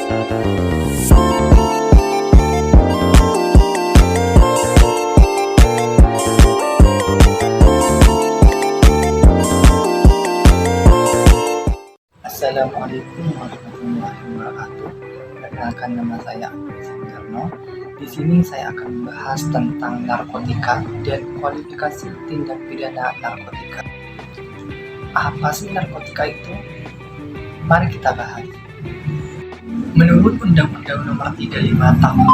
Assalamualaikum warahmatullahi wabarakatuh. Perkenalkan, nama saya Andri Sanjarno. Di sini saya akan membahas tentang narkotika dan kualifikasi tindak pidana narkotika. Apa sih narkotika itu? Mari kita bahas. Menurut Undang-Undang Nomor 35 Tahun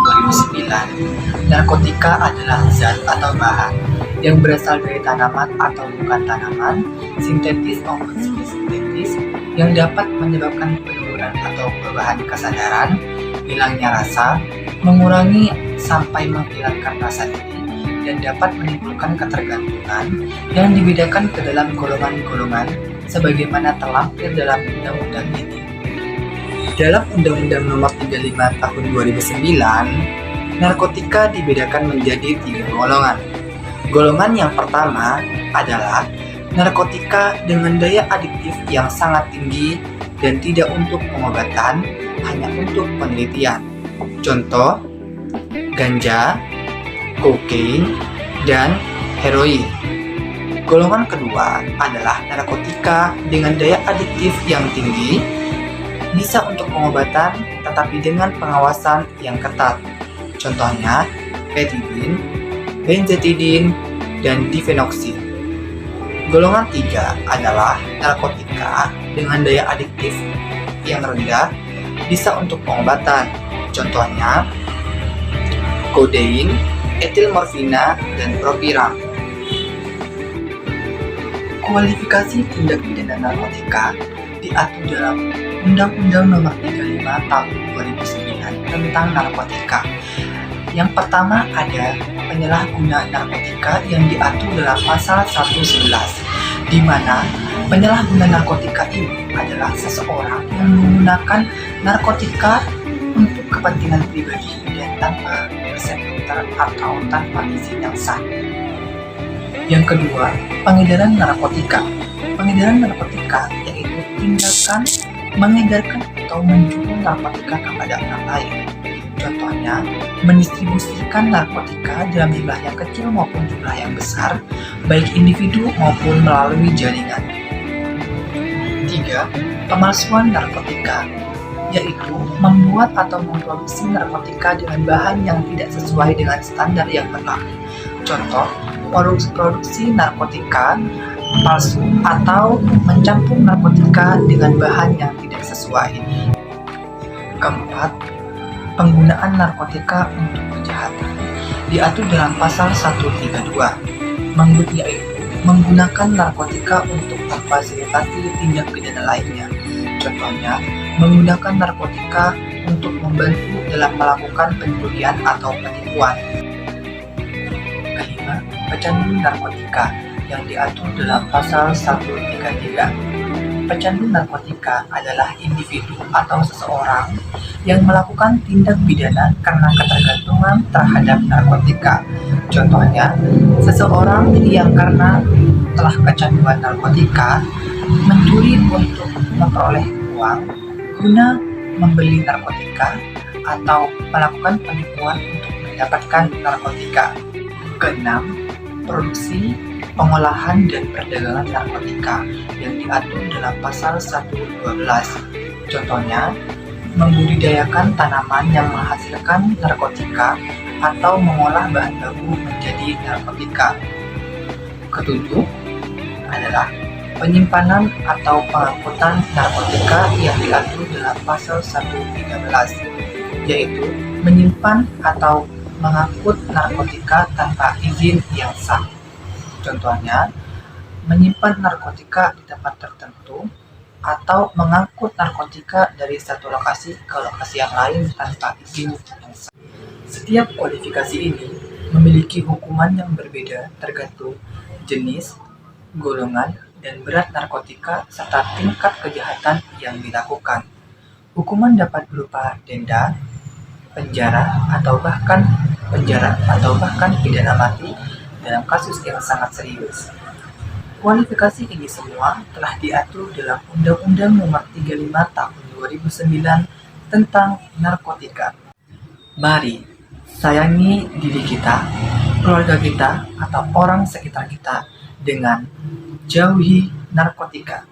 2009, narkotika adalah zat atau bahan yang berasal dari tanaman atau bukan tanaman, sintetis maupun semi-sintetis, yang dapat menyebabkan penurunan atau perubahan kesadaran, hilangnya rasa, mengurangi sampai menghilangkan rasa diri, dan dapat menimbulkan ketergantungan yang dibedakan ke dalam golongan-golongan sebagaimana terlampir dalam undang-undang ini. Dalam Undang-Undang Nomor 35 Tahun 2009, narkotika dibedakan menjadi 3 golongan. Golongan yang pertama adalah narkotika dengan daya adiktif yang sangat tinggi dan tidak untuk pengobatan, hanya untuk penelitian. Contoh, ganja, kokain, dan heroin. Golongan kedua adalah narkotika dengan daya adiktif yang tinggi, bisa untuk pengobatan tetapi dengan pengawasan yang ketat. Contohnya, petidin, benzetidin, dan difenoksin. Golongan 3 adalah narkotika dengan daya adiktif yang rendah, bisa untuk pengobatan. Contohnya, kodein, etilmorfina, dan propiram. Kualifikasi tindak pidana narkotika diatur dalam Undang-Undang Nomor 35 Tahun 2009 tentang narkotika. Yang pertama ada penyalahguna narkotika yang diatur dalam pasal 111, di mana penyalahguna narkotika ini adalah seseorang yang menggunakan narkotika untuk kepentingan pribadi dan tanpa resep dokter atau tanpa izin yang sah. Yang kedua, pengedaran narkotika. Pengedaran narkotika yaitu tindakan mengedarkan atau menjual narkotika kepada orang lain. Contohnya, mendistribusikan narkotika dalam jumlah yang kecil maupun jumlah yang besar, baik individu maupun melalui jaringan. 3. Pemalsuan narkotika, yaitu membuat atau memproduksi narkotika dengan bahan yang tidak sesuai dengan standar yang berlaku. Contoh, produksi narkotika palsu atau mencampur narkotika dengan bahan yang tidak sesuai. Keempat, penggunaan narkotika untuk kejahatan diatur dalam pasal 132, yaitu menggunakan narkotika untuk memfasilitasi tindak pidana lainnya. Contohnya, menggunakan narkotika untuk membantu dalam melakukan pencurian atau penipuan. Kelima, pecandu narkotika yang diatur dalam pasal 133. Pecandu narkotika adalah individu atau seseorang yang melakukan tindak pidana karena ketergantungan terhadap narkotika. Contohnya, seseorang yang karena telah kecanduan narkotika mencuri untuk memperoleh uang guna membeli narkotika atau melakukan penipuan untuk mendapatkan narkotika. Keenam, produksi, pengolahan, dan perdagangan narkotika yang diatur dalam pasal 112. Contohnya, membudidayakan tanaman yang menghasilkan narkotika atau mengolah bahan baku menjadi narkotika. Ketujuh adalah penyimpanan atau pengangkutan narkotika yang diatur dalam pasal 113, yaitu menyimpan atau mengangkut narkotika tanpa izin yang sah. Contohnya, menyimpan narkotika di tempat tertentu atau mengangkut narkotika dari satu lokasi ke lokasi yang lain tanpa izin yang sah. Setiap kualifikasi ini memiliki hukuman yang berbeda tergantung jenis, golongan, dan berat narkotika serta tingkat kejahatan yang dilakukan. Hukuman dapat berupa denda, penjara atau bahkan pidana mati dalam kasus yang sangat serius. Kualifikasi ini semua telah diatur dalam Undang-Undang Nomor 35 Tahun 2009 tentang narkotika. Mari sayangi diri kita, keluarga kita, atau orang sekitar kita dengan jauhi narkotika.